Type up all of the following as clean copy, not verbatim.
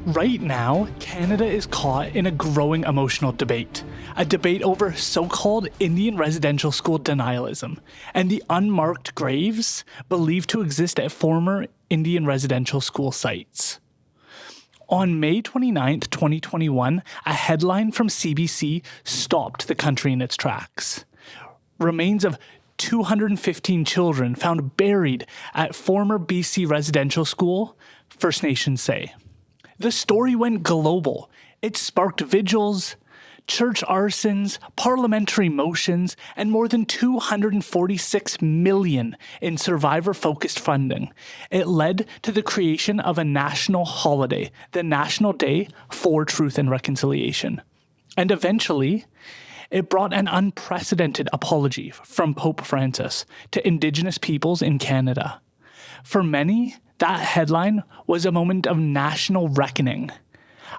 Right now, Canada is caught in a growing emotional debate. A debate over so-called Indian residential school denialism and the unmarked graves believed to exist at former Indian residential school sites. On May 29, 2021, a headline from CBC stopped the country in its tracks. Remains of 215 children found buried at former BC residential school, First Nations say. The story went global. It sparked vigils, church arsons, parliamentary motions, and more than $246 million in survivor-focused funding. It led to the creation of a national holiday, the National Day for Truth and Reconciliation. And eventually, it brought an unprecedented apology from Pope Francis to Indigenous peoples in Canada. For many, that headline was a moment of national reckoning,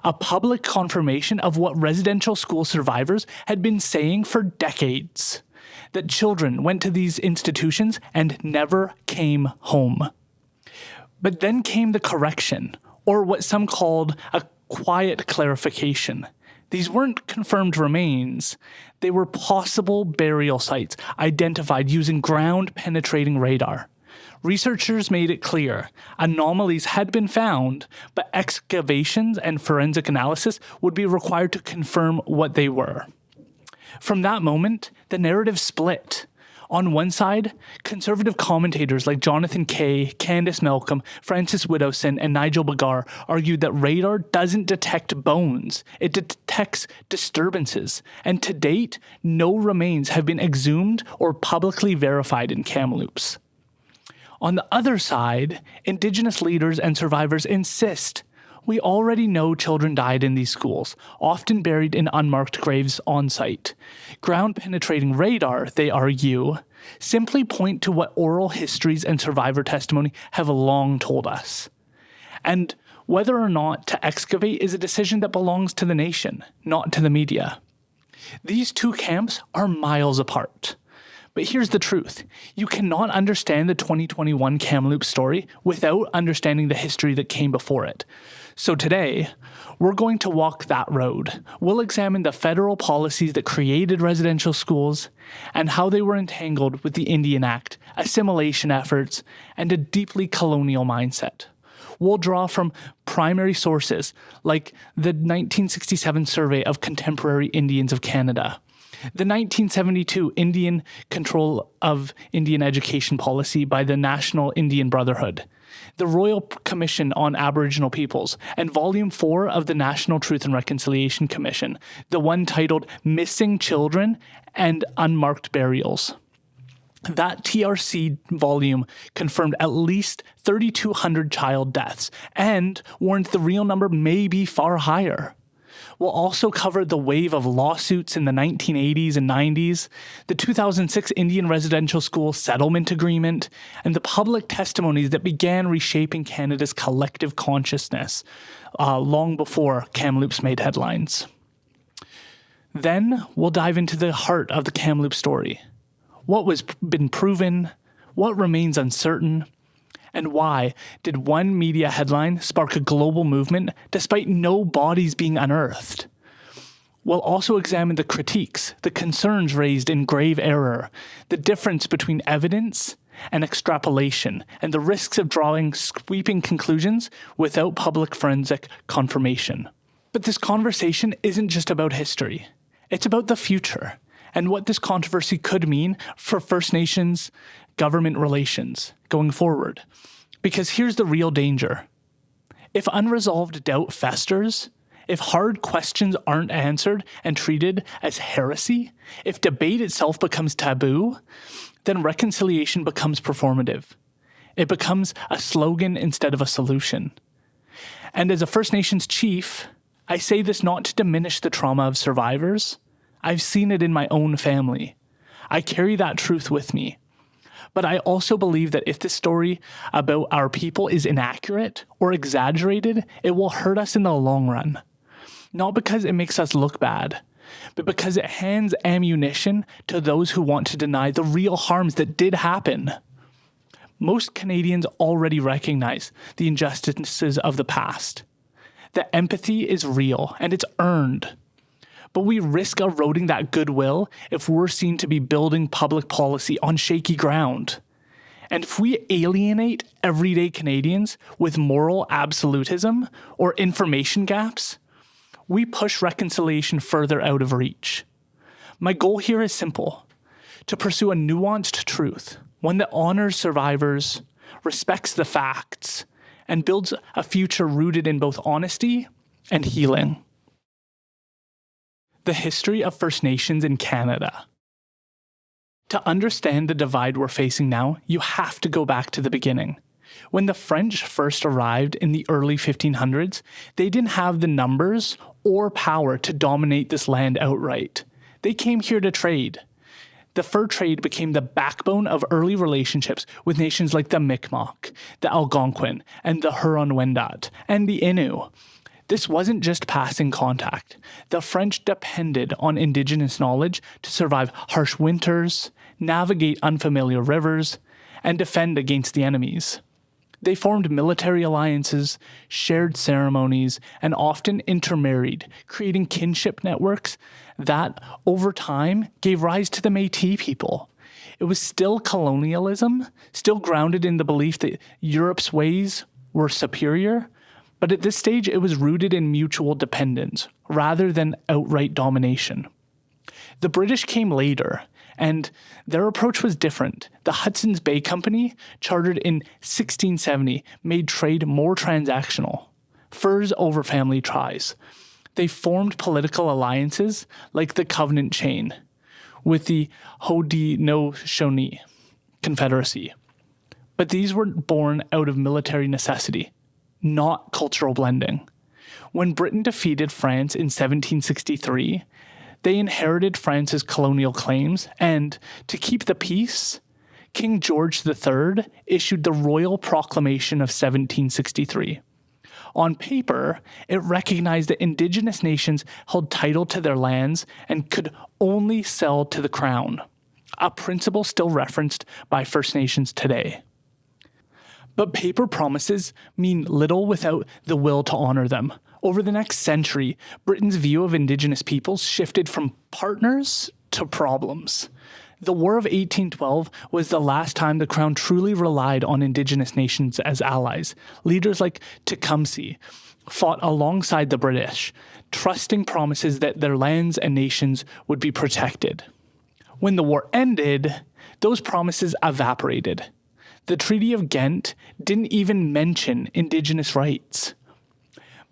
a public confirmation of what residential school survivors had been saying for decades, that children went to these institutions and never came home. But then came the correction, or what some called a quiet clarification. These weren't confirmed remains. They were possible burial sites identified using ground-penetrating radar. Researchers made it clear anomalies had been found, but excavations and forensic analysis would be required to confirm what they were. From that moment, the narrative split. On one side, conservative commentators like Jonathan Kay, Candice Malcolm, Francis Widdowson, and Nigel Biggar argued that radar doesn't detect bones, it detects disturbances, and to date, no remains have been exhumed or publicly verified in Kamloops. On the other side, Indigenous leaders and survivors insist we already know children died in these schools, often buried in unmarked graves on site. Ground-penetrating radar, they argue, simply point to what oral histories and survivor testimony have long told us. And whether or not to excavate is a decision that belongs to the nation, not to the media. These two camps are miles apart. But here's the truth. You cannot understand the 2021 Kamloops story without understanding the history that came before it. So today, we're going to walk that road. We'll examine the federal policies that created residential schools and how they were entangled with the Indian Act, assimilation efforts, and a deeply colonial mindset. We'll draw from primary sources like the 1967 survey of contemporary Indians of Canada, the 1972 Indian Control of Indian Education Policy by the National Indian Brotherhood, the Royal Commission on Aboriginal Peoples, and Volume 4 of the National Truth and Reconciliation Commission, the one titled Missing Children and Unmarked Burials. That TRC volume confirmed at least 3,200 child deaths and warned the real number may be far higher. We'll also cover the wave of lawsuits in the 1980s and 90s, the 2006 Indian Residential School Settlement Agreement, and the public testimonies that began reshaping Canada's collective consciousness long before Kamloops made headlines. Then we'll dive into the heart of the Kamloops story. What was been proven, what remains uncertain, and why did one media headline spark a global movement despite no bodies being unearthed? We'll also examine the critiques, the concerns raised in grave error, the difference between evidence and extrapolation, and the risks of drawing sweeping conclusions without public forensic confirmation. But this conversation isn't just about history. It's about the future and what this controversy could mean for First Nations government relations going forward. Because here's the real danger. If unresolved doubt festers, if hard questions aren't answered and treated as heresy, if debate itself becomes taboo, then reconciliation becomes performative. It becomes a slogan instead of a solution. And as a First Nations chief, I say this not to diminish the trauma of survivors. I've seen it in my own family. I carry that truth with me. But I also believe that if this story about our people is inaccurate or exaggerated, it will hurt us in the long run. Not because it makes us look bad, but because it hands ammunition to those who want to deny the real harms that did happen. Most Canadians already recognize the injustices of the past. The empathy is real and it's earned. But we risk eroding that goodwill if we're seen to be building public policy on shaky ground. And if we alienate everyday Canadians with moral absolutism or information gaps, we push reconciliation further out of reach. My goal here is simple: to pursue a nuanced truth, one that honors survivors, respects the facts, and builds a future rooted in both honesty and healing. The history of First Nations in Canada. To understand the divide we're facing now, you have to go back to the beginning. When the French first arrived in the early 1500s, they didn't have the numbers or power to dominate this land outright. They came here to trade. The fur trade became the backbone of early relationships with nations like the Mi'kmaq, the Algonquin, and the Huron-Wendat, and the Innu. This wasn't just passing contact. The French depended on Indigenous knowledge to survive harsh winters, navigate unfamiliar rivers, and defend against the enemies. They formed military alliances, shared ceremonies, and often intermarried, creating kinship networks that, over time, gave rise to the Métis people. It was still colonialism, still grounded in the belief that Europe's ways were superior, but at this stage it was rooted in mutual dependence, rather than outright domination. The British came later, and their approach was different. The Hudson's Bay Company, chartered in 1670, made trade more transactional. Furs over family ties. They formed political alliances like the Covenant Chain with the Haudenosaunee Confederacy. But these were born out of military necessity, not cultural blending. When Britain defeated France in 1763, they inherited France's colonial claims, and to keep the peace, King George III issued the Royal Proclamation of 1763. On paper, it recognized that Indigenous nations held title to their lands and could only sell to the Crown, a principle still referenced by First Nations today. But paper promises mean little without the will to honor them. Over the next century, Britain's view of Indigenous peoples shifted from partners to problems. The War of 1812 was the last time the Crown truly relied on Indigenous nations as allies. Leaders like Tecumseh fought alongside the British, trusting promises that their lands and nations would be protected. When the war ended, those promises evaporated. The Treaty of Ghent didn't even mention Indigenous rights.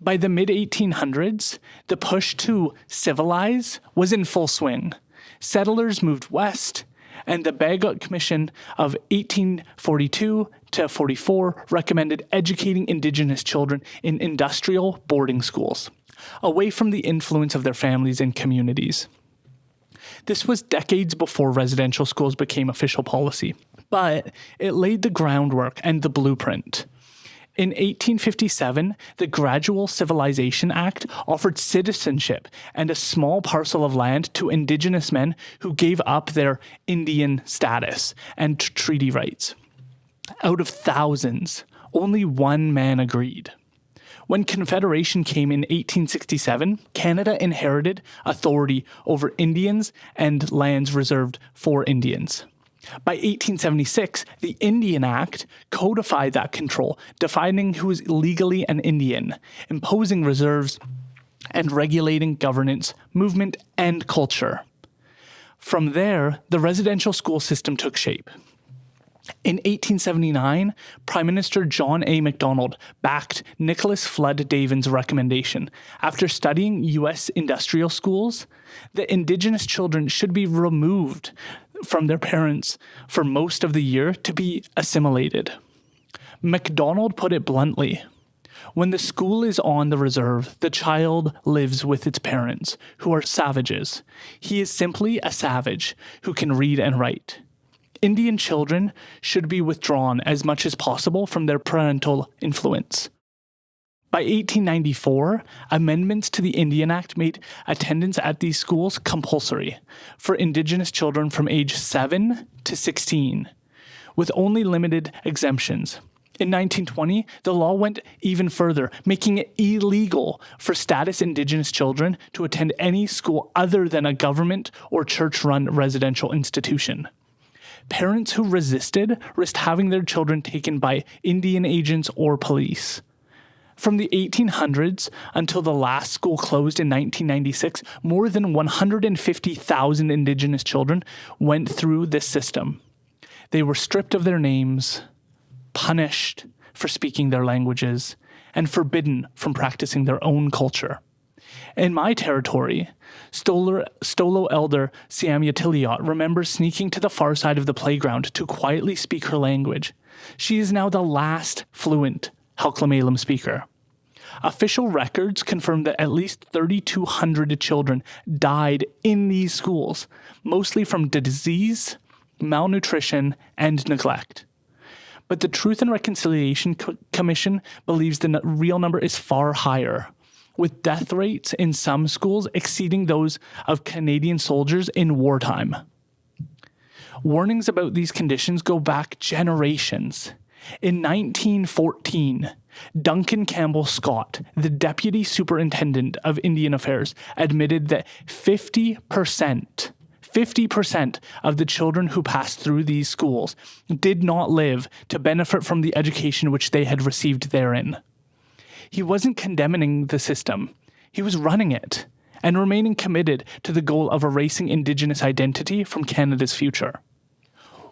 By the mid-1800s, the push to civilize was in full swing. Settlers moved west, and the Biggar Commission of 1842 to 44 recommended educating Indigenous children in industrial boarding schools, away from the influence of their families and communities. This was decades before residential schools became official policy, but it laid the groundwork and the blueprint. In 1857, the Gradual Civilization Act offered citizenship and a small parcel of land to Indigenous men who gave up their Indian status and treaty rights. Out of thousands, only one man agreed. When Confederation came in 1867, Canada inherited authority over Indians and lands reserved for Indians. By 1876, the Indian Act codified that control, defining who is legally an Indian, imposing reserves, and regulating governance, movement, and culture. From there, the residential school system took shape. In 1879, Prime Minister John A. Macdonald backed Nicholas Flood Davin's recommendation. After studying U.S. industrial schools, that Indigenous children should be removed from their parents for most of the year to be assimilated. Macdonald put it bluntly: when the school is on the reserve, the child lives with its parents, who are savages. He is simply a savage who can read and write. Indian children should be withdrawn as much as possible from their parental influence. By 1894, amendments to the Indian Act made attendance at these schools compulsory for Indigenous children from age 7 to 16, with only limited exemptions. In 1920, the law went even further, making it illegal for status Indigenous children to attend any school other than a government or church-run residential institution. Parents who resisted risked having their children taken by Indian agents or police. From the 1800s until the last school closed in 1996, more than 150,000 Indigenous children went through this system. They were stripped of their names, punished for speaking their languages, and forbidden from practicing their own culture. In my territory, Stolo elder Siamya Tiliot remembers sneaking to the far side of the playground to quietly speak her language. She is now the last fluent Halklamalem speaker. Official records confirm that at least 3,200 children died in these schools, mostly from disease, malnutrition, and neglect. But the Truth and Reconciliation Commission believes the real number is far higher, with death rates in some schools exceeding those of Canadian soldiers in wartime. Warnings about these conditions go back generations. In 1914, Duncan Campbell Scott, the Deputy Superintendent of Indian Affairs, admitted that 50% of the children who passed through these schools did not live to benefit from the education which they had received therein. He wasn't condemning the system. He was running it and remaining committed to the goal of erasing Indigenous identity from Canada's future.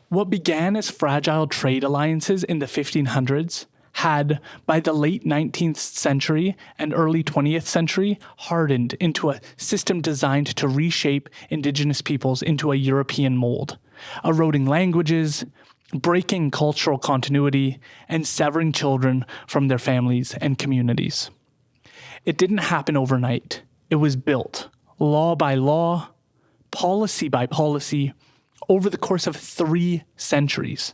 What began as fragile trade alliances in the 1500s had, by the late 19th century and early 20th century, hardened into a system designed to reshape Indigenous peoples into a European mold, eroding languages, breaking cultural continuity, and severing children from their families and communities. It didn't happen overnight. It was built, law by law, policy by policy, over the course of 3 centuries.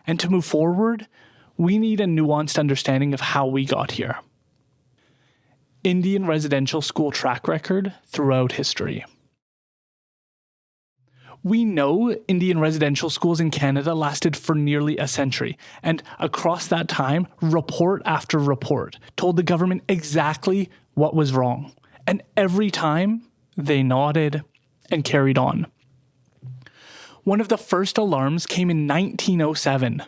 And to move forward, we need a nuanced understanding of how we got here. Indian residential school track record throughout history. We know Indian residential schools in Canada lasted for nearly a century, and across that time, report after report told the government exactly what was wrong. And every time, they nodded and carried on. One of the first alarms came in 1907,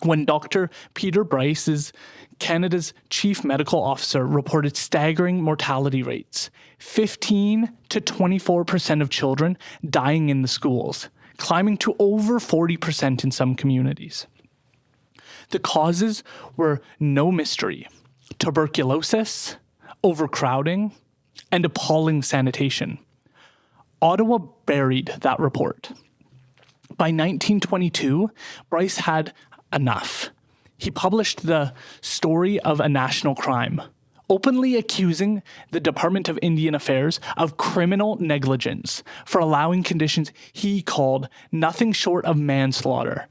when Dr. Peter Bryce, Canada's chief medical officer, reported staggering mortality rates, 15 to 24% of children dying in the schools, climbing to over 40% in some communities. The causes were no mystery: tuberculosis, overcrowding, and appalling sanitation. Ottawa buried that report. By 1922, Bryce had enough. He published the Story of a National Crime, openly accusing the Department of Indian Affairs of criminal negligence for allowing conditions he called nothing short of manslaughter.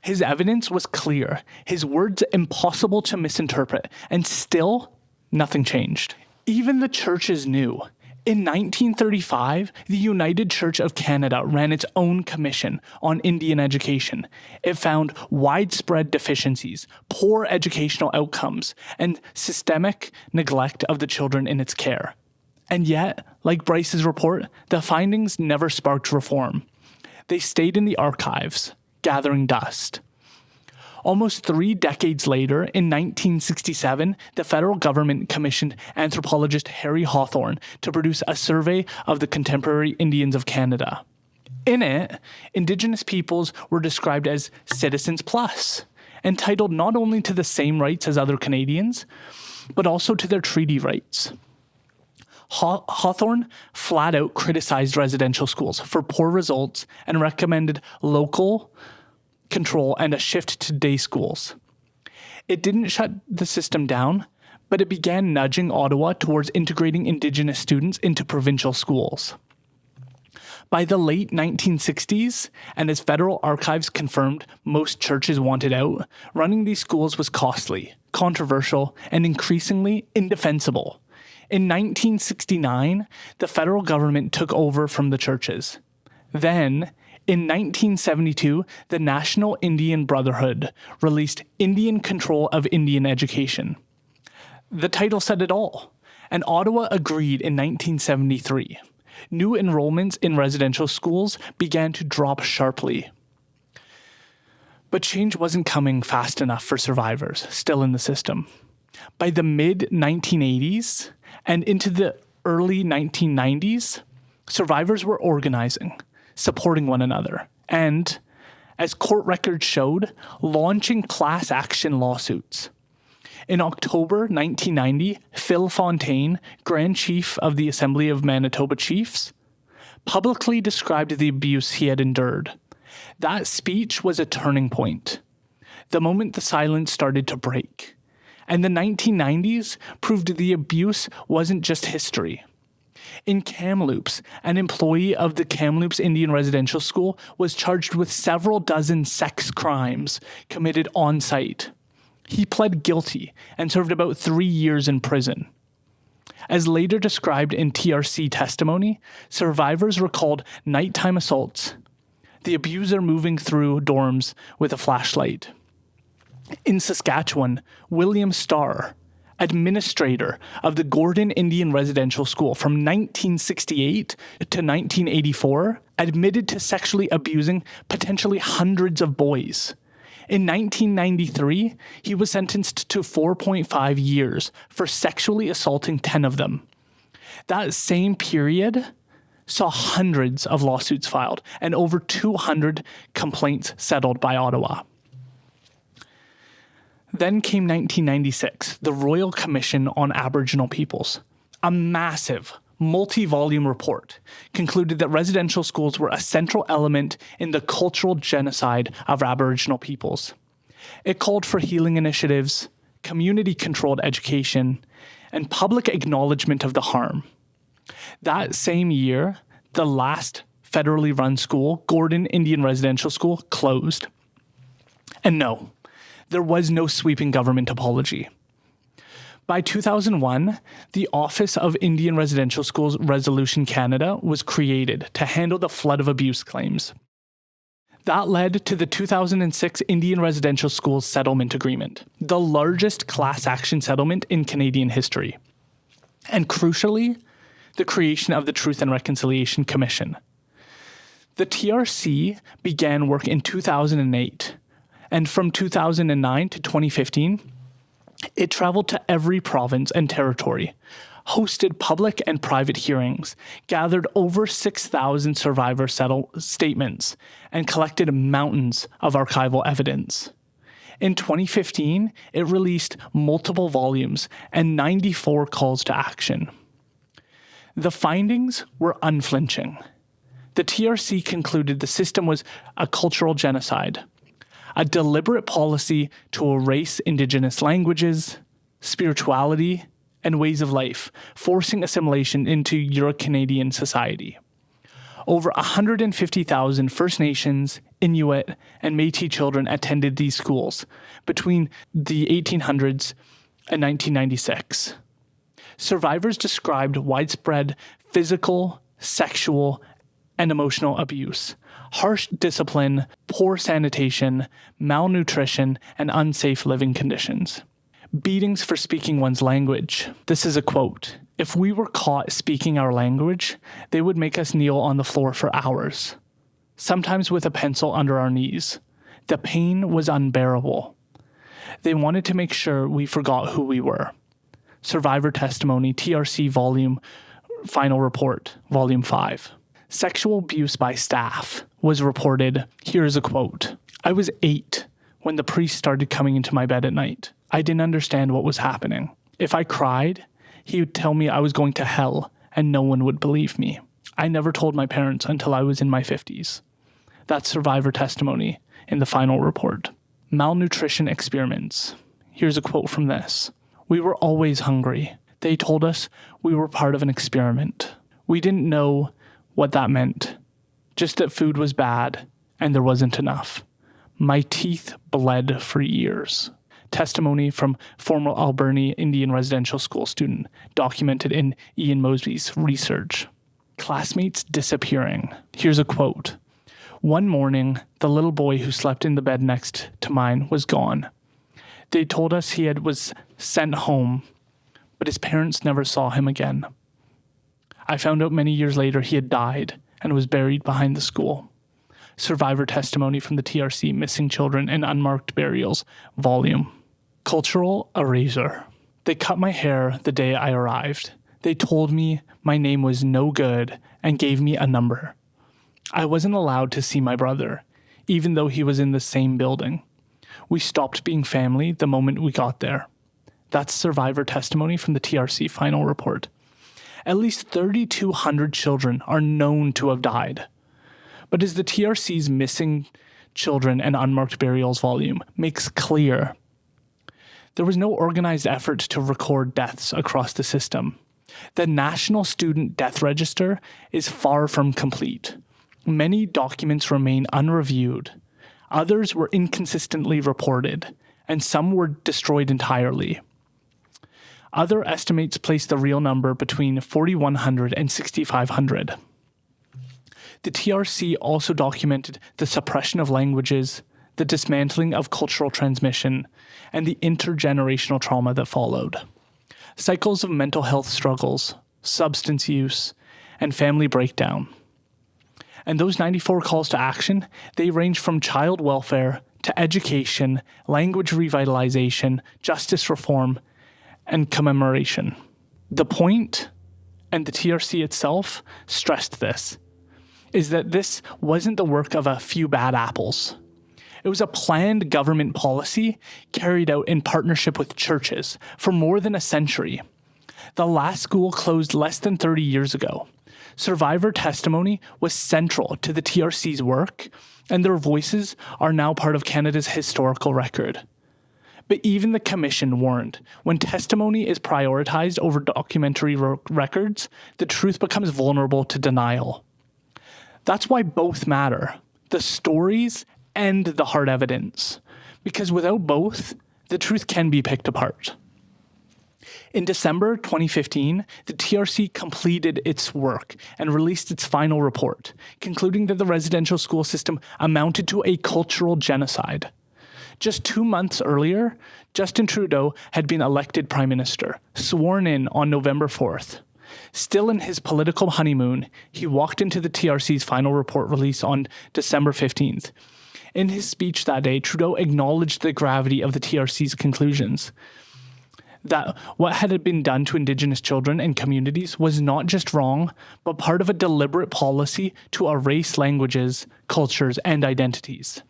His evidence was clear, his words impossible to misinterpret, and still nothing changed. Even the churches knew. In 1935, the United Church of Canada ran its own commission on Indian education. It found widespread deficiencies, poor educational outcomes, and systemic neglect of the children in its care. And yet, like Bryce's report, the findings never sparked reform. They stayed in the archives, gathering dust. Almost 3 decades later, in 1967, the federal government commissioned anthropologist Harry Hawthorne to produce a survey of the contemporary Indians of Canada. In it, Indigenous peoples were described as citizens plus, entitled not only to the same rights as other Canadians, but also to their treaty rights. Hawthorne flat out criticized residential schools for poor results and recommended local control and a shift to day schools. It didn't shut the system down, but it began nudging Ottawa towards integrating Indigenous students into provincial schools. By the late 1960s, and as federal archives confirmed most churches wanted out, running these schools was costly, controversial, and increasingly indefensible. In 1969, the federal government took over from the churches. Then, In 1972, the National Indian Brotherhood released Indian Control of Indian Education. The title said it all, and Ottawa agreed in 1973. New enrollments in residential schools began to drop sharply. But change wasn't coming fast enough for survivors still in the system. By the mid-1980s and into the early 1990s, survivors were organizing, supporting one another, and, as court records showed, launching class action lawsuits. In October 1990, Phil Fontaine, Grand Chief of the Assembly of Manitoba Chiefs, publicly described the abuse he had endured. That speech was a turning point, the moment the silence started to break. And the 1990s proved the abuse wasn't just history. In Kamloops, an employee of the Kamloops Indian Residential School was charged with several dozen sex crimes committed on site. He pled guilty and served about 3 years in prison. As later described in TRC testimony, survivors recalled nighttime assaults, the abuser moving through dorms with a flashlight. In Saskatchewan, William Starr, administrator of the Gordon Indian Residential School from 1968 to 1984, admitted to sexually abusing potentially hundreds of boys. In 1993, he was sentenced to 4.5 years for sexually assaulting 10 of them. That same period saw hundreds of lawsuits filed and over 200 complaints settled by Ottawa. Then came 1996, the Royal Commission on Aboriginal Peoples. A massive, multi-volume report concluded that residential schools were a central element in the cultural genocide of Aboriginal peoples. It called for healing initiatives, community-controlled education, and public acknowledgement of the harm. That same year, the last federally run school, Gordon Indian Residential School, closed. And no, there was no sweeping government apology. By 2001, the Office of Indian Residential Schools Resolution Canada was created to handle the flood of abuse claims. That led to the 2006 Indian Residential Schools Settlement Agreement, the largest class action settlement in Canadian history. And crucially, the creation of the Truth and Reconciliation Commission. The TRC began work in 2008, and from 2009 to 2015, it traveled to every province and territory, hosted public and private hearings, gathered over 6,000 survivor statements, and collected mountains of archival evidence. In 2015, it released multiple volumes and 94 calls to action. The findings were unflinching. The TRC concluded the system was a cultural genocide, a deliberate policy to erase Indigenous languages, spirituality, and ways of life, forcing assimilation into Euro-Canadian society. Over 150,000 First Nations, Inuit, and Métis children attended these schools between the 1800s and 1996. Survivors described widespread physical, sexual, and emotional abuse, harsh discipline, poor sanitation, malnutrition, and unsafe living conditions. Beatings for speaking one's language. This is a quote. "If we were caught speaking our language, they would make us kneel on the floor for hours, sometimes with a pencil under our knees. The pain was unbearable. They wanted to make sure we forgot who we were." Survivor Testimony, TRC Final Report, Volume 5. Sexual abuse by staff was reported. Here's a quote. "I was 8 when the priest started coming into my bed at night. I didn't understand what was happening. If I cried, he would tell me I was going to hell and no one would believe me. I never told my parents until I was in my 50s. That's survivor testimony in the final report. Malnutrition experiments. Here's a quote from this. "We were always hungry. They told us we were part of an experiment. We didn't know what that meant, just that food was bad and there wasn't enough. My teeth bled for years." Testimony from former Alberni Indian Residential School student, documented in Ian Mosby's research. Classmates disappearing. Here's a quote. One morning, the little boy who slept in the bed next to mine was gone. They told us was sent home, but his parents never saw him again. I found out many years later he had died and was buried behind the school. Survivor testimony from the TRC Missing Children and Unmarked Burials Volume. Cultural erasure. They cut my hair the day I arrived. They told me my name was no good and gave me a number. I wasn't allowed to see my brother, even though he was in the same building. We stopped being family the moment we got there. That's survivor testimony from the TRC final report. At least 3,200 children are known to have died. But as the TRC's Missing Children and Unmarked Burials volume makes clear, there was no organized effort to record deaths across the system. The National Student Death Register is far from complete. Many documents remain unreviewed. Others were inconsistently reported, and some were destroyed entirely. Other estimates place the real number between 4,100 and 6,500. The TRC also documented the suppression of languages, the dismantling of cultural transmission, and the intergenerational trauma that followed. Cycles of mental health struggles, substance use, and family breakdown. And those 94 calls to action, they range from child welfare to education, language revitalization, justice reform, and commemoration. The point, and the TRC itself stressed this, is that this wasn't the work of a few bad apples. It was a planned government policy carried out in partnership with churches for more than a century. The last school closed less than 30 years ago. Survivor testimony was central to the TRC's work, and their voices are now part of Canada's historical record. But even the Commission warned, when testimony is prioritized over documentary records, the truth becomes vulnerable to denial. That's why both matter, the stories and the hard evidence, because without both, the truth can be picked apart. In December 2015, the TRC completed its work and released its final report, concluding that the residential school system amounted to a cultural genocide. Just 2 months earlier, Justin Trudeau had been elected Prime Minister, sworn in on November 4th. Still in his political honeymoon, he walked into the TRC's final report release on December 15th. In his speech that day, Trudeau acknowledged the gravity of the TRC's conclusions. That what had been done to Indigenous children and communities was not just wrong, but part of a deliberate policy to erase languages, cultures, and identities.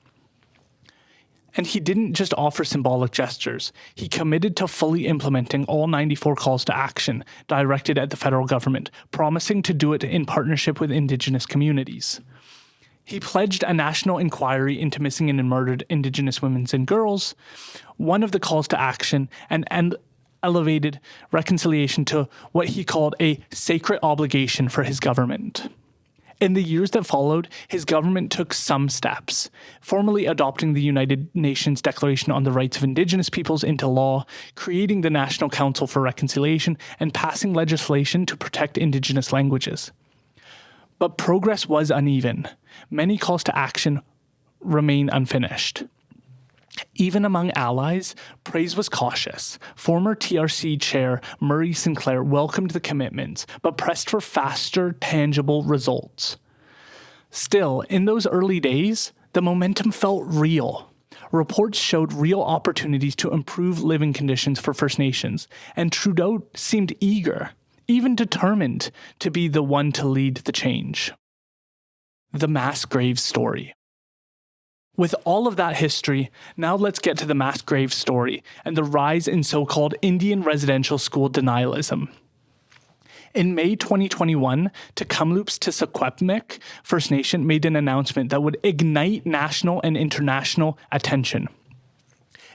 And he didn't just offer symbolic gestures. He committed to fully implementing all 94 calls to action directed at the federal government, promising to do it in partnership with Indigenous communities. He pledged a national inquiry into missing and murdered Indigenous women and girls, one of the calls to action, and elevated reconciliation to what he called a sacred obligation for his government. In the years that followed, his government took some steps, formally adopting the United Nations Declaration on the Rights of Indigenous Peoples into law, creating the National Council for Reconciliation, and passing legislation to protect Indigenous languages. But progress was uneven. Many calls to action remain unfinished. Even among allies, praise was cautious. Former TRC chair Murray Sinclair welcomed the commitments, but pressed for faster, tangible results. Still, in those early days, the momentum felt real. Reports showed real opportunities to improve living conditions for First Nations, and Trudeau seemed eager, even determined, to be the one to lead the change. The mass grave story. With all of that history, now let's get to the mass grave story and the rise in so-called Indian residential school denialism. In May 2021, to Kamloops to Secwepemc First Nation made an announcement that would ignite national and international attention.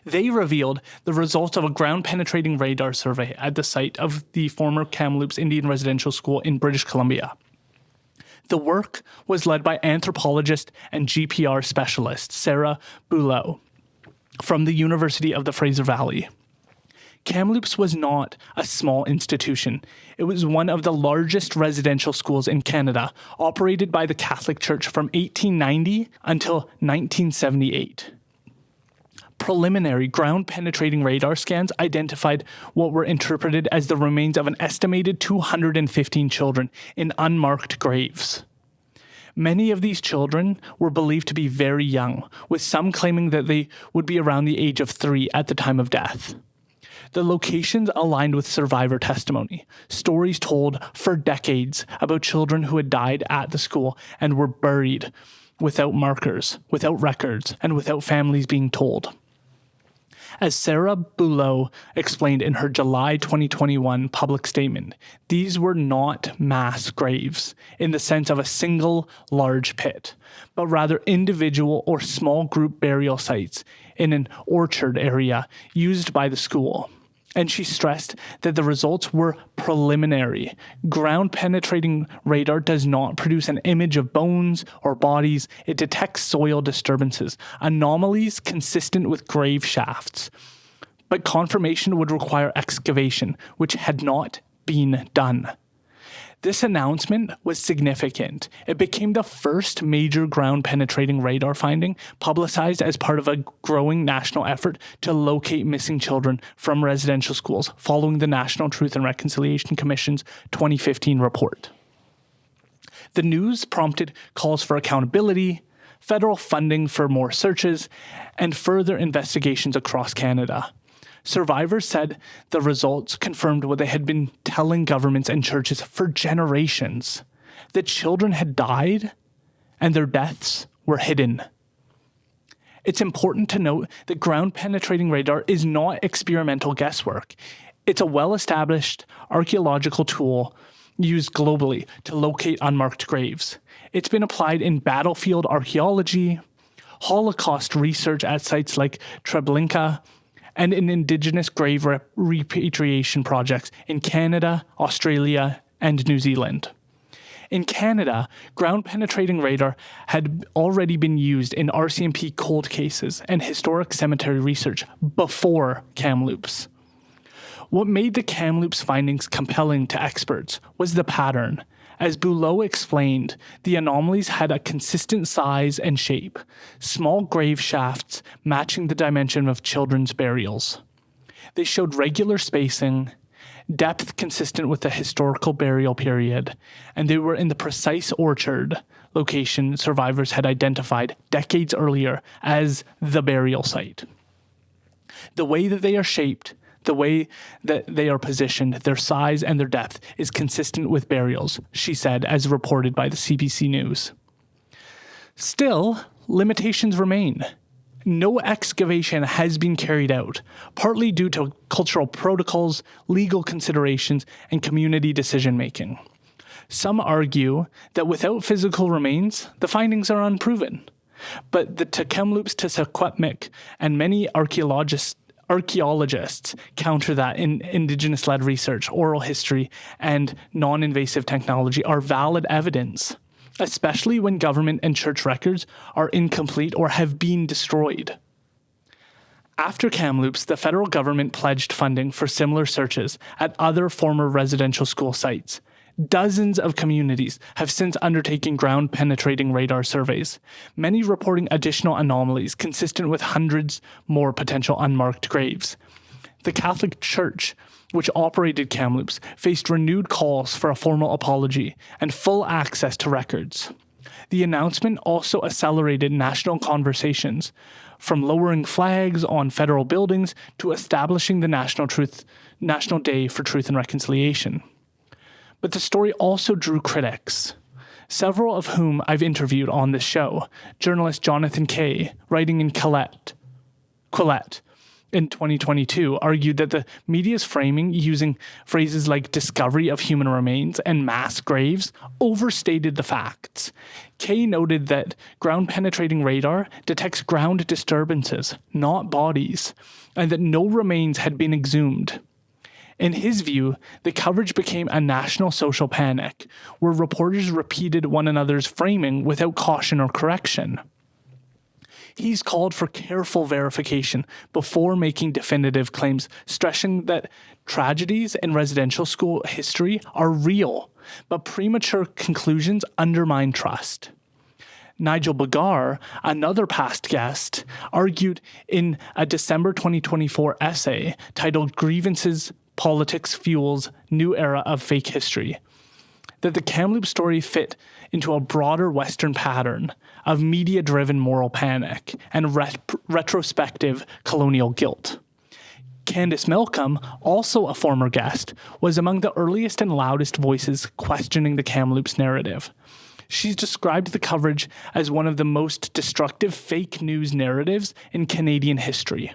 They revealed the results of a ground-penetrating radar survey at the site of the former Kamloops Indian Residential School in British Columbia. The work was led by anthropologist and GPR specialist Sarah Bulow from the University of the Fraser Valley. Kamloops was not a small institution. It was one of the largest residential schools in Canada, operated by the Catholic Church from 1890 until 1978. Preliminary ground-penetrating radar scans identified what were interpreted as the remains of an estimated 215 children in unmarked graves. Many of these children were believed to be very young, with some claiming that they would be around the age of 3 at the time of death. The locations aligned with survivor testimony, stories told for decades about children who had died at the school and were buried without markers, without records, and without families being told. As Sarah Bulow explained in her July 2021 public statement, these were not mass graves in the sense of a single large pit, but rather individual or small group burial sites in an orchard area used by the school. And she stressed that the results were preliminary. Ground-penetrating radar does not produce an image of bones or bodies. It detects soil disturbances, anomalies consistent with grave shafts. But confirmation would require excavation, which had not been done. This announcement was significant. It became the first major ground-penetrating radar finding publicized as part of a growing national effort to locate missing children from residential schools following the National Truth and Reconciliation Commission's 2015 report. The news prompted calls for accountability, federal funding for more searches, and further investigations across Canada. Survivors said the results confirmed what they had been telling governments and churches for generations, that children had died and their deaths were hidden. It's important to note that ground-penetrating radar is not experimental guesswork. It's a well-established archaeological tool used globally to locate unmarked graves. It's been applied in battlefield archaeology, Holocaust research at sites like Treblinka, and in Indigenous grave repatriation projects in Canada, Australia, and New Zealand. In Canada, ground-penetrating radar had already been used in RCMP cold cases and historic cemetery research before Kamloops. What made the Kamloops findings compelling to experts was the pattern. As Bulow explained, the anomalies had a consistent size and shape, small grave shafts matching the dimension of children's burials. They showed regular spacing, depth consistent with the historical burial period, and they were in the precise orchard location survivors had identified decades earlier as the burial site. The way that they are shaped, the way that they are positioned, their size and their depth is consistent with burials, she said, as reported by the CBC News. Still, limitations remain. No excavation has been carried out, partly due to cultural protocols, legal considerations, and community decision-making. Some argue that without physical remains, the findings are unproven. But the Kamloops to Secwepemc and many archaeologists counter that in Indigenous-led research, oral history, and non-invasive technology are valid evidence, especially when government and church records are incomplete or have been destroyed. After Kamloops, the federal government pledged funding for similar searches at other former residential school sites. Dozens of communities have since undertaken ground-penetrating radar surveys, many reporting additional anomalies consistent with hundreds more potential unmarked graves. The Catholic Church, which operated Kamloops, faced renewed calls for a formal apology and full access to records. The announcement also accelerated national conversations, from lowering flags on federal buildings to establishing the National Day for Truth and Reconciliation. But the story also drew critics, several of whom I've interviewed on this show. Journalist Jonathan Kay, writing in Quillette in 2022, argued that the media's framing using phrases like discovery of human remains and mass graves overstated the facts. Kay noted that ground-penetrating radar detects ground disturbances, not bodies, and that no remains had been exhumed. In his view, the coverage became a national social panic, where reporters repeated one another's framing without caution or correction. He's called for careful verification before making definitive claims, stressing that tragedies in residential school history are real, but premature conclusions undermine trust. Nigel Biggar, another past guest, argued in a December 2024 essay titled Grievances, Politics Fuels New Era of Fake History that the Kamloops story fit into a broader Western pattern of media-driven moral panic and retrospective colonial guilt. Candice Malcolm, also a former guest, was among the earliest and loudest voices questioning the Kamloops narrative. She's described the coverage as one of the most destructive fake news narratives in Canadian history.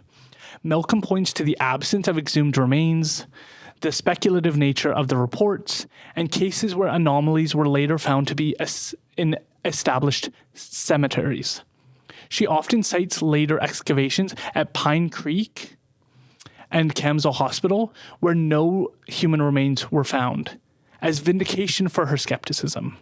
Malcolm points to the absence of exhumed remains, the speculative nature of the reports, and cases where anomalies were later found to be in established cemeteries. She often cites later excavations at Pine Creek and Kamsell Hospital, where no human remains were found, as vindication for her skepticism.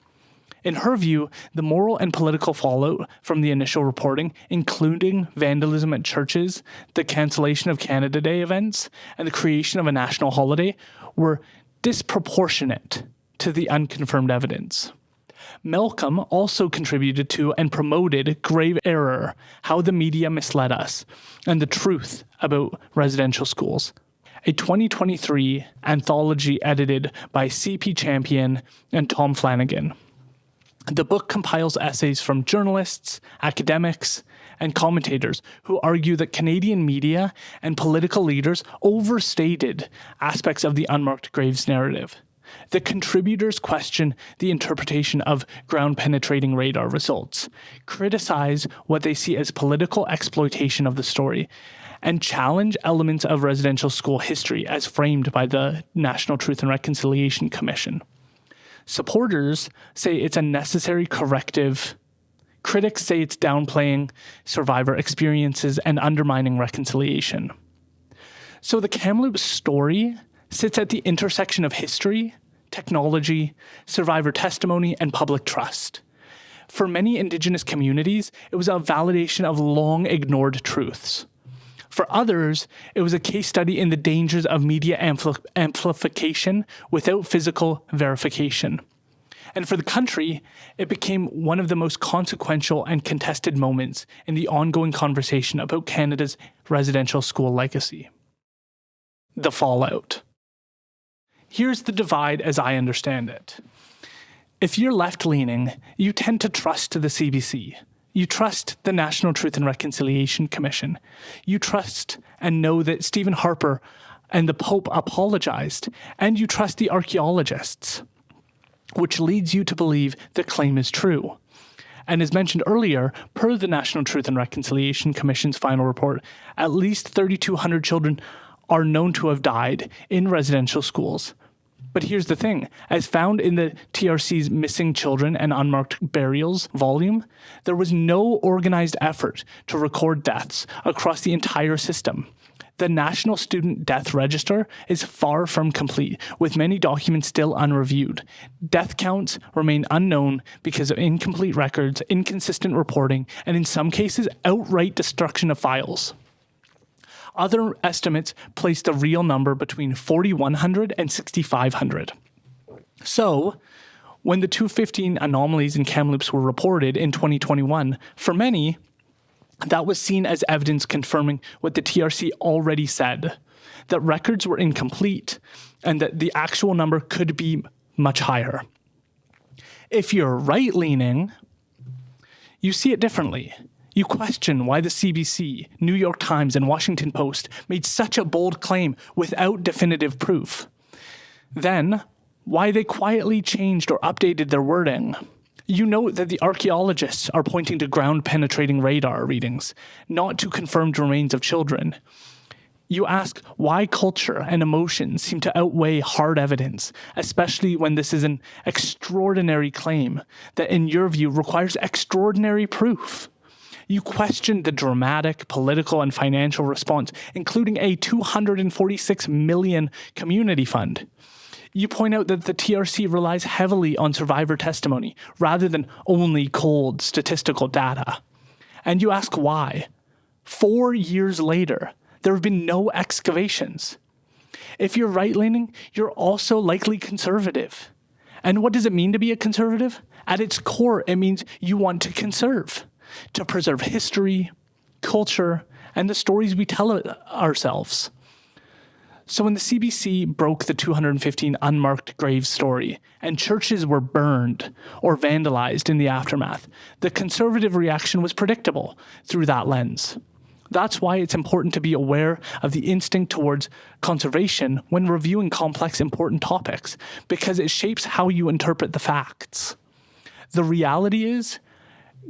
In her view, the moral and political fallout from the initial reporting, including vandalism at churches, the cancellation of Canada Day events, and the creation of a national holiday, were disproportionate to the unconfirmed evidence. Malcolm also contributed to and promoted grave error, how the media misled us, and the truth about residential schools. A 2023 anthology edited by C.P. Champion and Tom Flanagan. The book compiles essays from journalists, academics, and commentators who argue that Canadian media and political leaders overstated aspects of the unmarked graves narrative. The contributors question the interpretation of ground-penetrating radar results, criticize what they see as political exploitation of the story, and challenge elements of residential school history as framed by the National Truth and Reconciliation Commission. Supporters say it's a necessary corrective. Critics say it's downplaying survivor experiences and undermining reconciliation. So the Kamloops story sits at the intersection of history, technology, survivor testimony, and public trust. For many Indigenous communities, it was a validation of long-ignored truths. For others, it was a case study in the dangers of media amplification without physical verification. And for the country, it became one of the most consequential and contested moments in the ongoing conversation about Canada's residential school legacy. The fallout. Here's the divide as I understand it. If you're left-leaning, you tend to trust the CBC. You trust the National Truth and Reconciliation Commission. You trust and know that Stephen Harper and the Pope apologized, and you trust the archaeologists, which leads you to believe the claim is true. And as mentioned earlier, per the National Truth and Reconciliation Commission's final report, at least 3,200 children are known to have died in residential schools. But here's the thing, as found in the TRC's Missing Children and Unmarked Burials volume, there was no organized effort to record deaths across the entire system. The National Student Death Register is far from complete, with many documents still unreviewed. Death counts remain unknown because of incomplete records, inconsistent reporting, and in some cases, outright destruction of files. Other estimates place the real number between 4,100 and 6,500. So, when the 215 anomalies in Kamloops were reported in 2021, for many, that was seen as evidence confirming what the TRC already said, that records were incomplete and that the actual number could be much higher. If you're right-leaning, you see it differently. You question why the CBC, New York Times, and Washington Post made such a bold claim without definitive proof. Then, why they quietly changed or updated their wording. You note that the archaeologists are pointing to ground-penetrating radar readings, not to confirmed remains of children. You ask why culture and emotions seem to outweigh hard evidence, especially when this is an extraordinary claim that, in your view, requires extraordinary proof. You question the dramatic political and financial response, including a $246 million community fund. You point out that the TRC relies heavily on survivor testimony rather than only cold statistical data. And you ask why. 4 years later, there have been no excavations. If you're right-leaning, you're also likely conservative. And what does it mean to be a conservative? At its core, it means you want to conserve, to preserve history, culture, and the stories we tell ourselves. So when the CBC broke the 215 unmarked graves story and churches were burned or vandalized in the aftermath, the conservative reaction was predictable through that lens. That's why it's important to be aware of the instinct towards conservation when reviewing complex, important topics, because it shapes how you interpret the facts. The reality is,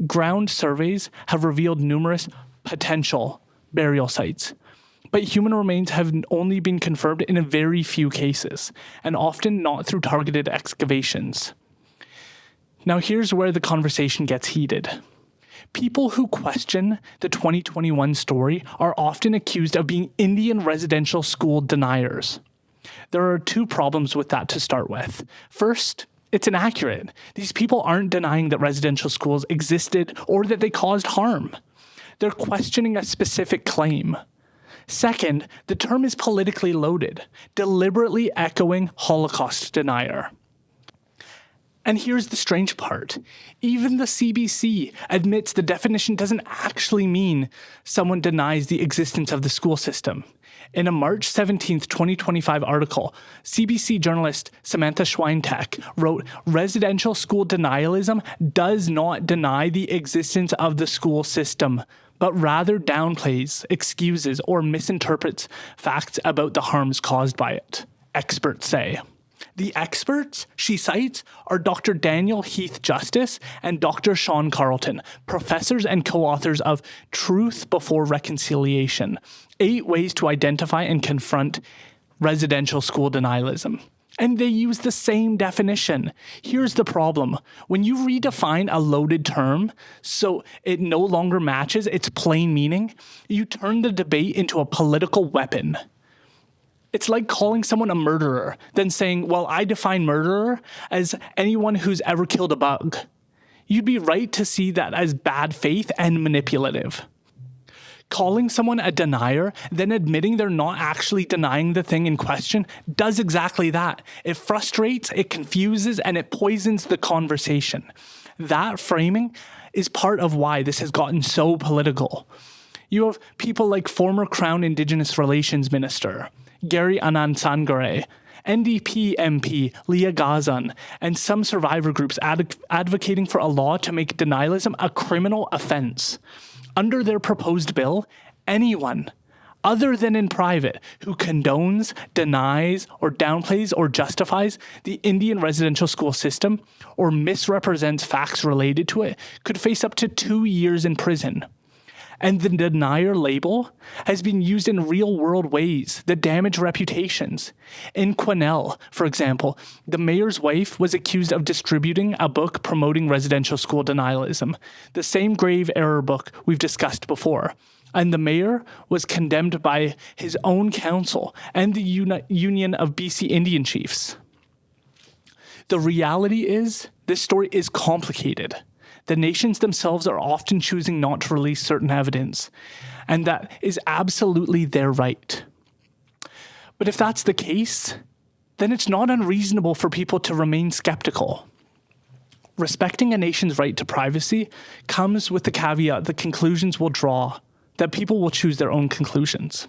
ground surveys have revealed numerous potential burial sites, but human remains have only been confirmed in a very few cases, and often not through targeted excavations. Now here's where the conversation gets heated. People who question the 2021 story are often accused of being Indian residential school deniers. There are 2 problems with that to start with. First, it's inaccurate. These people aren't denying that residential schools existed or that they caused harm. They're questioning a specific claim. Second, the term is politically loaded, deliberately echoing Holocaust denier. And here's the strange part. Even the CBC admits the definition doesn't actually mean someone denies the existence of the school system. In a March 17, 2025 article, CBC journalist Samantha Schweintek wrote, "Residential school denialism does not deny the existence of the school system, but rather downplays, excuses, or misinterprets facts about the harms caused by it," experts say. The experts she cites are Dr. Daniel Heath Justice and Dr. Sean Carlton, professors and co-authors of Truth Before Reconciliation, 8 Ways to Identify and Confront Residential School Denialism. And they use the same definition. Here's the problem. When you redefine a loaded term so it no longer matches its plain meaning, you turn the debate into a political weapon. It's like calling someone a murderer, then saying, well, I define murderer as anyone who's ever killed a bug. You'd be right to see that as bad faith and manipulative. Calling someone a denier, then admitting they're not actually denying the thing in question, does exactly that. It frustrates, it confuses, and it poisons the conversation. That framing is part of why this has gotten so political. You have people like former Crown Indigenous Relations Minister Gary Anandasangaree, NDP MP Leah Gazan, and some survivor groups advocating for a law to make denialism a criminal offense. Under their proposed bill, anyone, other than in private, who condones, denies, or downplays or justifies the Indian residential school system or misrepresents facts related to it could face up to 2 years in prison. And the denier label has been used in real-world ways that damage reputations. In Quesnel, for example, the mayor's wife was accused of distributing a book promoting residential school denialism, the same grave error book we've discussed before. And the mayor was condemned by his own council and the Union of BC Indian Chiefs. The reality is, this story is complicated. The nations themselves are often choosing not to release certain evidence, and that is absolutely their right. But if that's the case, then it's not unreasonable for people to remain skeptical. Respecting a nation's right to privacy comes with the caveat that conclusions will draw, that people will choose their own conclusions.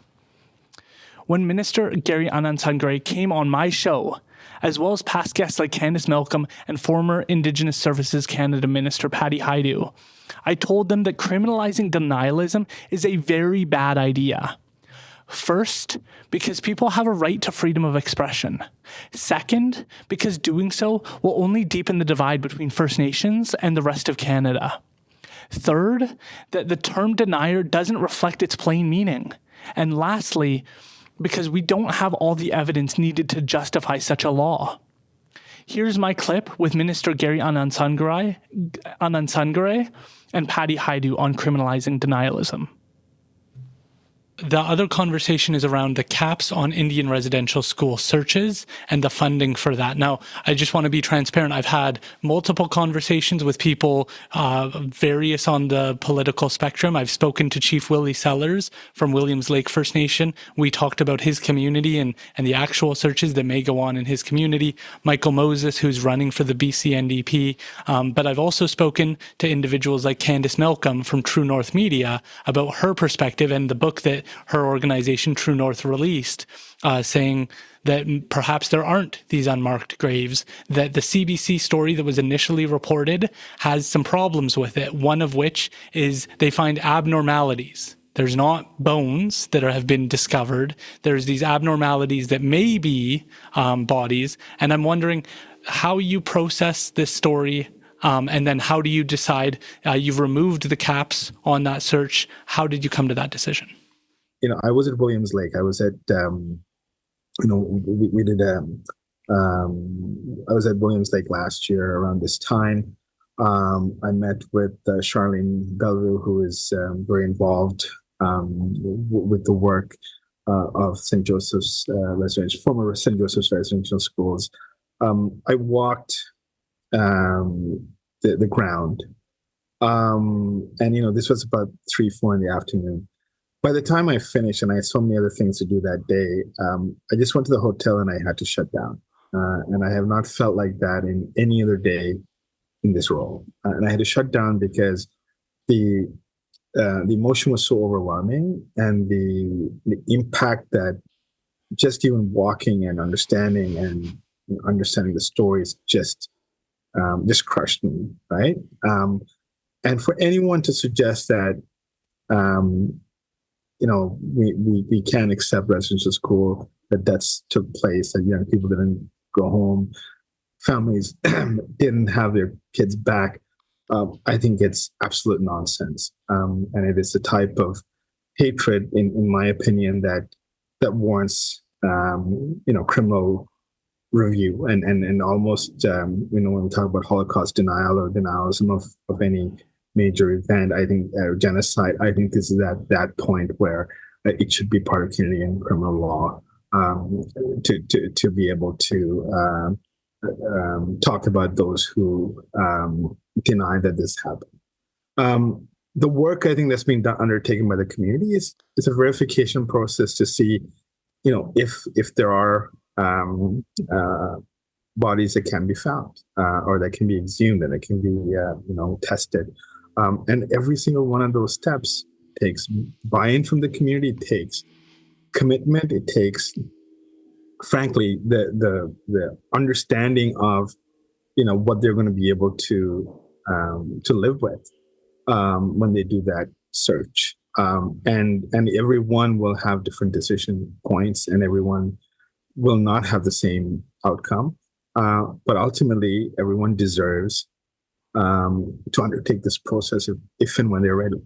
When Minister Gary Anandasangaree came on my show, as well as past guests like Candice Malcolm and former Indigenous Services Canada Minister Patti Hajdu, I told them that criminalizing denialism is a very bad idea. First, because people have a right to freedom of expression. Second, because doing so will only deepen the divide between First Nations and the rest of Canada. Third, that the term denier doesn't reflect its plain meaning. And lastly, because we don't have all the evidence needed to justify such a law. Here's my clip with Minister Gary Anandasangaree and Patti Hajdu on criminalizing denialism. The other conversation is around the caps on Indian residential school searches and the funding for that. Now, I just want to be transparent. I've had multiple conversations with people, various on the political spectrum. I've spoken to Chief Willie Sellers from Williams Lake First Nation. We talked about his community and the actual searches that may go on in his community. Michael Moses, who's running for the BC NDP. But I've also spoken to individuals like Candice Malcolm from True North Media about her perspective and the book that her organization True North released, saying that perhaps there aren't these unmarked graves, that the CBC story that was initially reported has some problems with it, one of which is they find abnormalities. There's not bones that have been discovered. There's these abnormalities that may be bodies. And I'm wondering how you process this story, and then how do you decide, you've removed the caps on that search. How did you come to that decision? I was at Williams Lake. I was at, we did, I was at Williams Lake last year around this time. I met with Charlene Bellevue, who is very involved with the work of St. Joseph's former St. Joseph's Residential Schools. I walked the ground, and this was about 3-4 in the afternoon. By the time I finished, and I had so many other things to do that day, I just went to the hotel and I had to shut down. And I have not felt like that in any other day in this role. And I had to shut down because the emotion was so overwhelming, and the impact that just even walking and understanding the stories just crushed me, right? And for anyone to suggest that we can't accept residential school, that deaths took place, that young people didn't go home, families didn't have their kids back. I think it's absolute nonsense. And it is the type of hatred, in my opinion, that warrants, criminal review and almost, when we talk about Holocaust denial or denialism of any major event, I think genocide, I think this is at that point where it should be part of Canadian criminal law to be able to talk about those who deny that this happened. The work I think that's being undertaken by the community is a verification process to see, if there are bodies that can be found or that can be exhumed and that can be tested. And every single one of those steps takes buy-in from the community, it takes commitment, it takes, frankly, the understanding of what they're going to be able to live with when they do that search. And everyone will have different decision points, and everyone will not have the same outcome. But ultimately, everyone deserves to undertake this process if and when they're ready.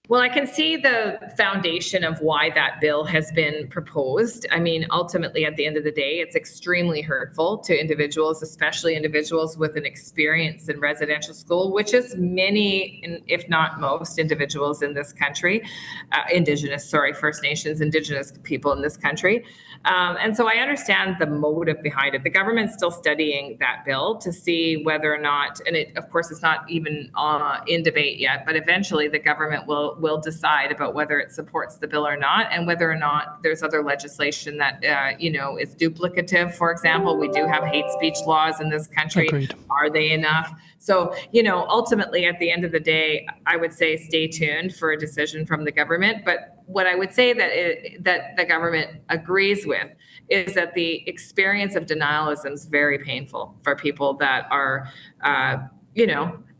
Well, I can see the foundation of why that bill has been proposed. I mean, ultimately, at the end of the day, it's extremely hurtful to individuals, especially individuals with an experience in residential school, which is many, if not most, individuals in this country, First Nations, Indigenous people in this country. And so I understand the motive behind it. The government's still studying that bill to see whether or not, and it, of course, it's not even in debate yet, but eventually the government will decide about whether it supports the bill or not, and whether or not there's other legislation that, is duplicative. For example, we do have hate speech laws in this country. Agreed. Are they enough? So, ultimately, at the end of the day, I would say stay tuned for a decision from the government. But what I would say that the government agrees with is that the experience of denialism is very painful for people that are,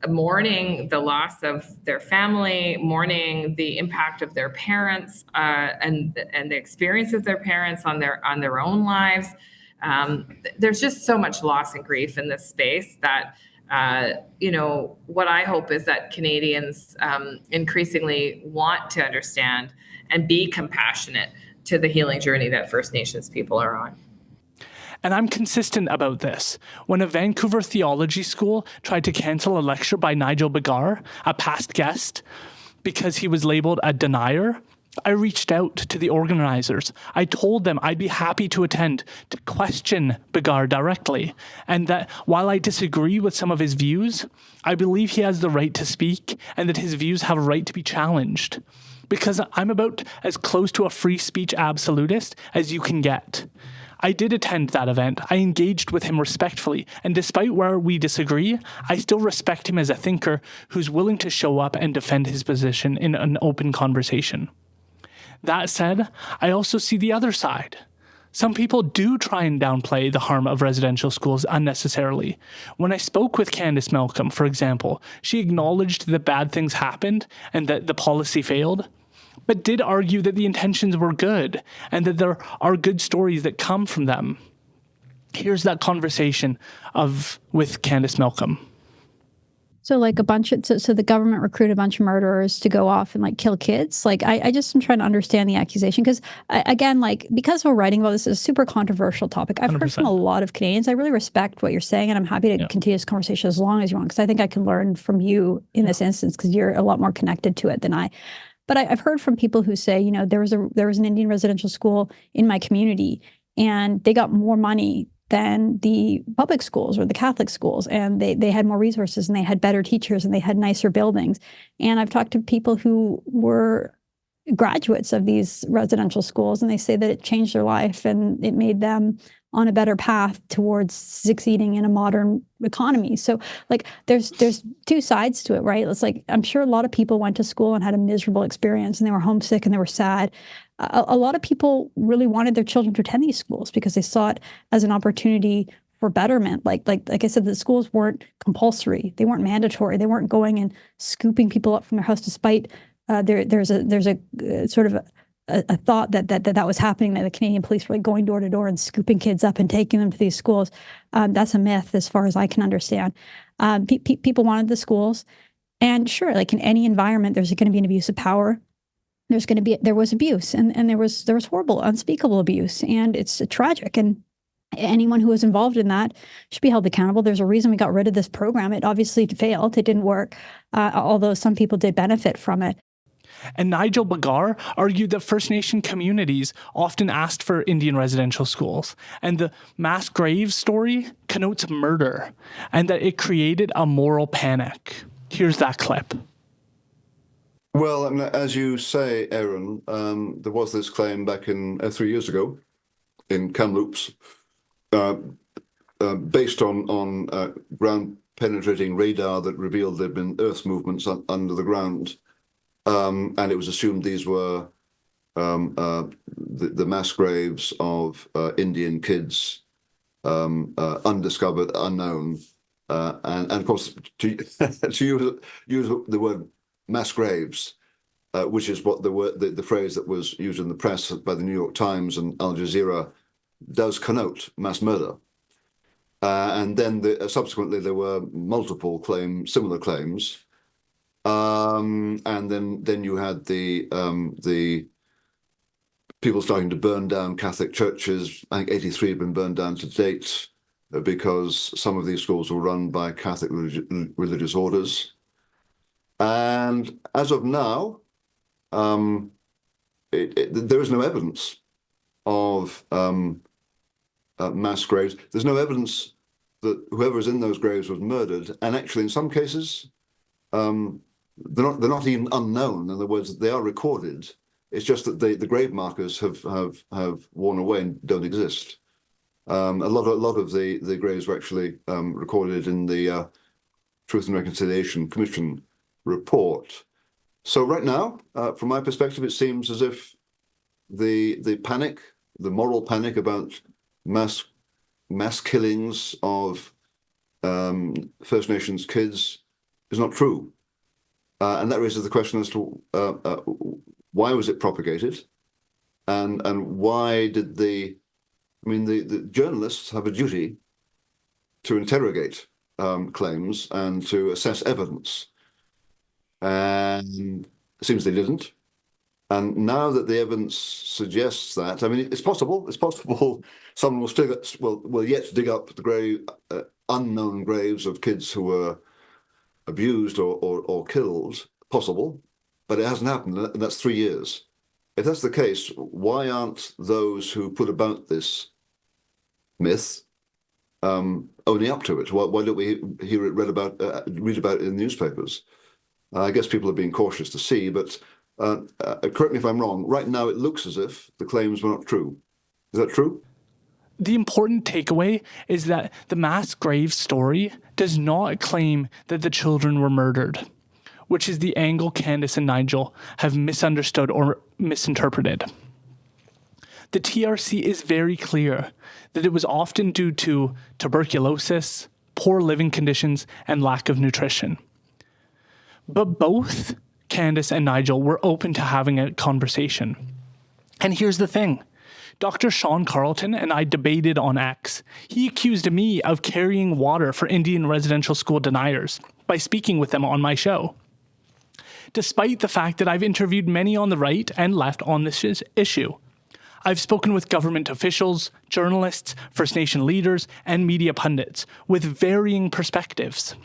mourning the loss of their family, mourning the impact of their parents, and the experience of their parents on their own lives. There's just so much loss and grief in this space that, what I hope is that Canadians increasingly want to understand and be compassionate to the healing journey that First Nations people are on. And I'm consistent about this. When a Vancouver theology school tried to cancel a lecture by Nigel Biggar, a past guest, because he was labeled a denier, I reached out to the organizers. I told them I'd be happy to attend to question Biggar directly, and that while I disagree with some of his views, I believe he has the right to speak and that his views have a right to be challenged. Because I'm about as close to a free speech absolutist as you can get. I did attend that event. I engaged with him respectfully, and despite where we disagree, I still respect him as a thinker who's willing to show up and defend his position in an open conversation. That said, I also see the other side. Some people do try and downplay the harm of residential schools unnecessarily. When I spoke with Candice Malcolm, for example, she acknowledged that bad things happened and that the policy failed, but did argue that the intentions were good and that there are good stories that come from them. Here's that conversation with Candice Malcolm. So like so the government recruited a bunch of murderers to go off and like kill kids. Like I just am trying to understand the accusation because again, like because we're writing about this is a super controversial topic. I've 100%. Heard from a lot of Canadians. I really respect what you're saying, and I'm happy to continue this conversation as long as you want because I think I can learn from you in this instance because you're a lot more connected to it than I. But I've heard from people who say, you know, there was an Indian residential school in my community, and they got more money than the public schools or the Catholic schools. And they had more resources and they had better teachers and they had nicer buildings. And I've talked to people who were graduates of these residential schools, and they say that it changed their life and it made them on a better path towards succeeding in a modern economy. So like there's two sides to it, right? It's like, I'm sure a lot of people went to school and had a miserable experience and they were homesick and they were sad. A lot of people really wanted their children to attend these schools because they saw it as an opportunity for betterment. Like I said, the schools weren't compulsory. They weren't mandatory. They weren't going and scooping people up from their house despite there's a sort of a thought that was happening, that the Canadian police were like going door to door and scooping kids up and taking them to these schools. That's a myth as far as I can understand. People wanted the schools, and sure, like in any environment, there's going to be an abuse of power. There was abuse, and there was horrible, unspeakable abuse, and it's tragic. And anyone who was involved in that should be held accountable. There's a reason we got rid of this program. It obviously failed. It didn't work, although some people did benefit from it. And Nigel Biggar argued that First Nation communities often asked for Indian residential schools, and the mass graves story connotes murder, and that it created a moral panic. Here's that clip. Well, I mean, as you say, Aaron, there was this claim back in 3 years ago in Kamloops, based on ground-penetrating radar that revealed there'd been earth movements under the ground. And it was assumed these were the mass graves of Indian kids, undiscovered, unknown, and of course to use the word mass graves, which is what the phrase that was used in the press by the New York Times and Al Jazeera does connote mass murder. And then subsequently there were multiple similar claims. And then you had the people starting to burn down Catholic churches. I think 83 have been burned down to date because some of these schools were run by Catholic religious orders. And as of now, there is no evidence of mass graves. There's no evidence that whoever is in those graves was murdered. And actually, in some cases, they're not even unknown. In other words, they are recorded. It's just that the grave markers have worn away and don't exist. A lot of the graves were actually recorded in the Truth and Reconciliation Commission report. So right now, from my perspective, it seems as if the panic, the moral panic about mass killings of First Nations kids is not true. And that raises the question as to why was it propagated, and why did the journalists have a duty to interrogate claims and to assess evidence, and it seems they didn't. And now that the evidence suggests that, I mean, it's possible someone will yet dig up the unknown graves of kids who were abused or killed, possible, but it hasn't happened, and that's 3 years. if that's the case, why aren't those who put about this myth owning up to it? Why don't we hear it read about it in newspapers? I guess people are being cautious to see, but correct me if I'm wrong. Right now, it looks as if the claims were not true. Is that true? The important takeaway is that the mass grave story does not claim that the children were murdered, which is the angle Candice and Nigel have misunderstood or misinterpreted. The TRC is very clear that it was often due to tuberculosis, poor living conditions, and lack of nutrition. But both Candice and Nigel were open to having a conversation. And here's the thing. Dr. Sean Carlton and I debated on X. He accused me of carrying water for Indian residential school deniers by speaking with them on my show. Despite the fact that I've interviewed many on the right and left on this issue. I've spoken with government officials, journalists, First Nation leaders, and media pundits with varying perspectives.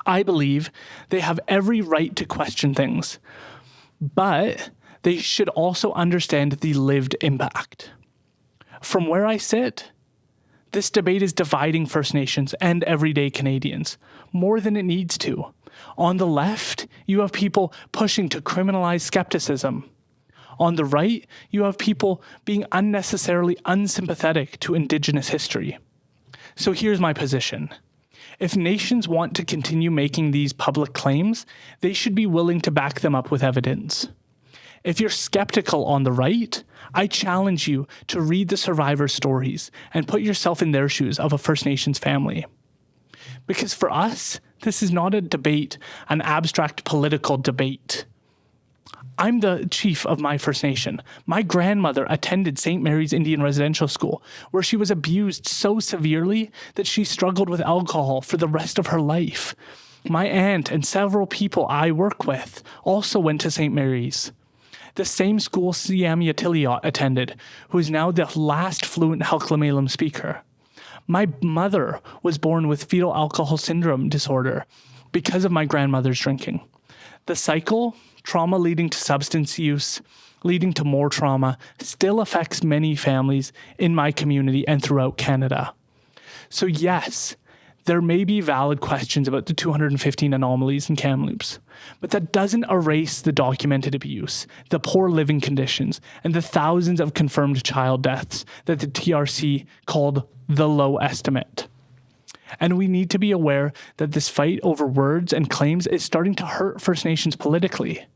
I believe they have every right to question things, but they should also understand the lived impact. From where I sit, this debate is dividing First Nations and everyday Canadians more than it needs to. On the left, you have people pushing to criminalize skepticism. On the right, you have people being unnecessarily unsympathetic to Indigenous history. So here's my position. If nations want to continue making these public claims, they should be willing to back them up with evidence. If you're skeptical on the right, I challenge you to read the survivor stories and put yourself in their shoes of a First Nations family. Because for us, this is not a debate, an abstract political debate. I'm the chief of my First Nation. My grandmother attended St. Mary's Indian Residential School, where she was abused so severely that she struggled with alcohol for the rest of her life. My aunt and several people I work with also went to St. Mary's. The same school Siami Atiliot attended, who is now the last fluent Halkla speaker. My mother was born with fetal alcohol syndrome disorder because of my grandmother's drinking. The cycle, trauma leading to substance use, leading to more trauma, still affects many families in my community and throughout Canada. So yes, there may be valid questions about the 215 anomalies in Kamloops, but that doesn't erase the documented abuse, the poor living conditions, and the thousands of confirmed child deaths that the TRC called the low estimate. And we need to be aware that this fight over words and claims is starting to hurt First Nations politically.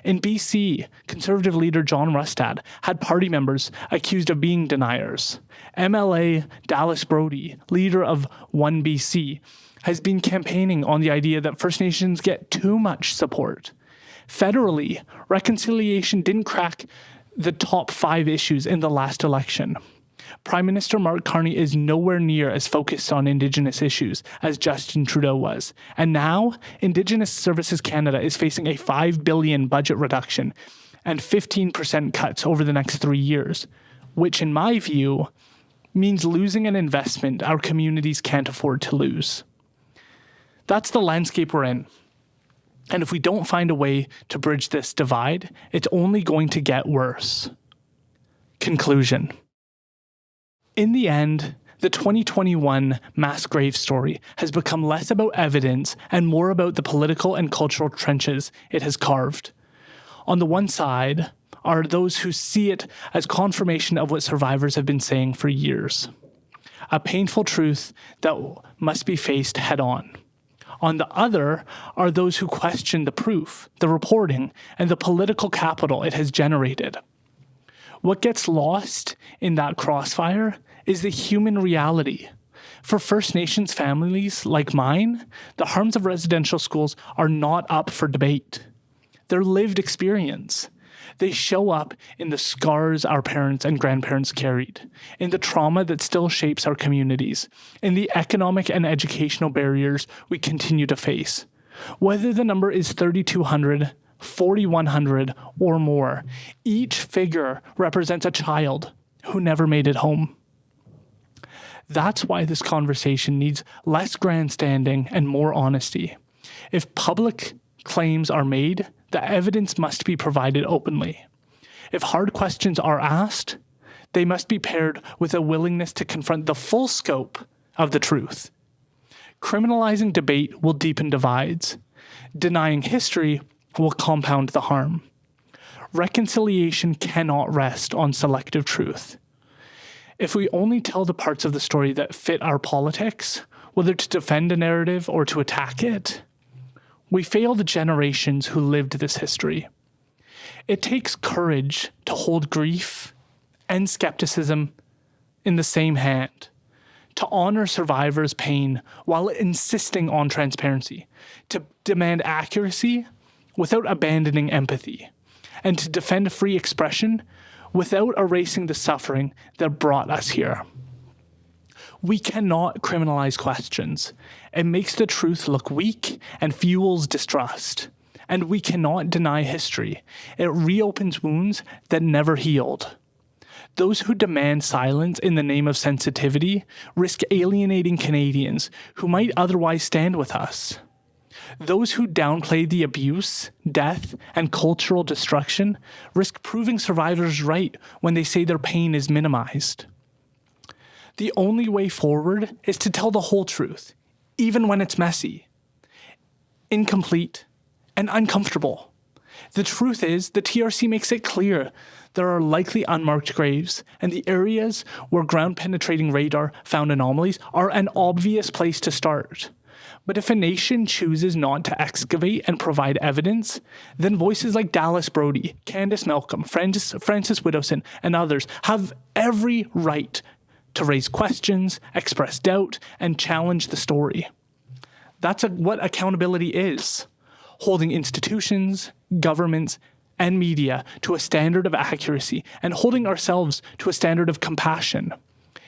In BC, Conservative leader John Rustad had party members accused of being deniers. MLA Dallas Brody, leader of One BC, has been campaigning on the idea that First Nations get too much support. Federally, reconciliation didn't crack the top 5 issues in the last election. Prime Minister Mark Carney is nowhere near as focused on Indigenous issues as Justin Trudeau was. And now, Indigenous Services Canada is facing a $5 billion budget reduction and 15% cuts over the next 3 years, which in my view means losing an investment our communities can't afford to lose. That's the landscape we're in. And if we don't find a way to bridge this divide, it's only going to get worse. Conclusion. In the end, the 2021 mass grave story has become less about evidence and more about the political and cultural trenches it has carved. On the one side are those who see it as confirmation of what survivors have been saying for years, a painful truth that must be faced head on. On the other are those who question the proof, the reporting, and the political capital it has generated. What gets lost in that crossfire is the human reality. For First Nations families like mine, the harms of residential schools are not up for debate. They're lived experience. They show up in the scars our parents and grandparents carried, in the trauma that still shapes our communities, in the economic and educational barriers we continue to face. Whether the number is 3,200, 4,100, or more, each figure represents a child who never made it home. That's why this conversation needs less grandstanding and more honesty. If public claims are made, the evidence must be provided openly. If hard questions are asked, they must be paired with a willingness to confront the full scope of the truth. Criminalizing debate will deepen divides. Denying history will compound the harm. Reconciliation cannot rest on selective truth. If we only tell the parts of the story that fit our politics, whether to defend a narrative or to attack it, we fail the generations who lived this history. It takes courage to hold grief and skepticism in the same hand, to honor survivors' pain while insisting on transparency, to demand accuracy without abandoning empathy, and to defend free expression without erasing the suffering that brought us here. We cannot criminalize questions. It makes the truth look weak and fuels distrust. And we cannot deny history. It reopens wounds that never healed. Those who demand silence in the name of sensitivity risk alienating Canadians who might otherwise stand with us. Those who downplay the abuse, death, and cultural destruction risk proving survivors right when they say their pain is minimized. The only way forward is to tell the whole truth, even when it's messy, incomplete, and uncomfortable. The truth is, the TRC makes it clear there are likely unmarked graves, and the areas where ground-penetrating radar found anomalies are an obvious place to start. But if a nation chooses not to excavate and provide evidence, then voices like Dallas Brody, Candice Malcolm, Francis Widowson, and others have every right to raise questions, express doubt, and challenge the story. That's what accountability is. Holding institutions, governments, and media to a standard of accuracy, and holding ourselves to a standard of compassion.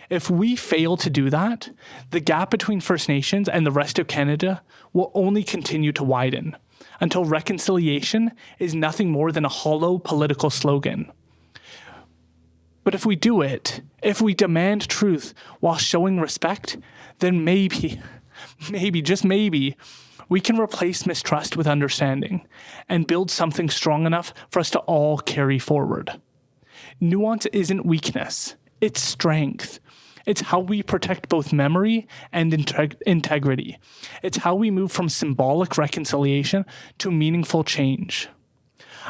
If we fail to do that, the gap between First Nations and the rest of Canada will only continue to widen, until reconciliation is nothing more than a hollow political slogan. But if we do it, if we demand truth while showing respect, then maybe, just maybe, we can replace mistrust with understanding and build something strong enough for us to all carry forward. Nuance isn't weakness, it's strength. It's how we protect both memory and integrity. It's how we move from symbolic reconciliation to meaningful change.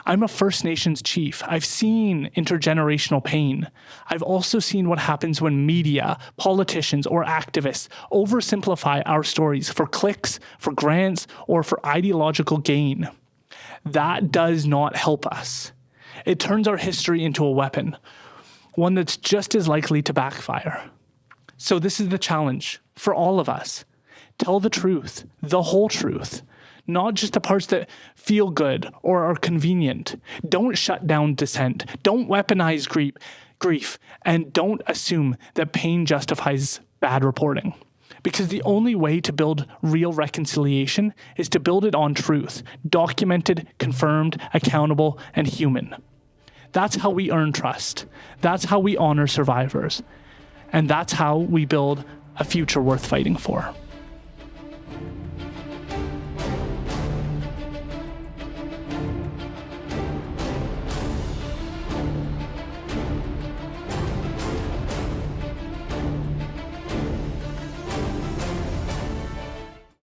I'm a First Nations chief. I've seen intergenerational pain. I've also seen what happens when media, politicians, or activists oversimplify our stories for clicks, for grants, or for ideological gain. That does not help us. It turns our history into a weapon, one that's just as likely to backfire. So this is the challenge for all of us. Tell the truth, the whole truth. Not just the parts that feel good or are convenient. Don't shut down dissent. Don't weaponize grief. And don't assume that pain justifies bad reporting. Because the only way to build real reconciliation is to build it on truth. Documented, confirmed, accountable, and human. That's how we earn trust. That's how we honor survivors. And that's how we build a future worth fighting for.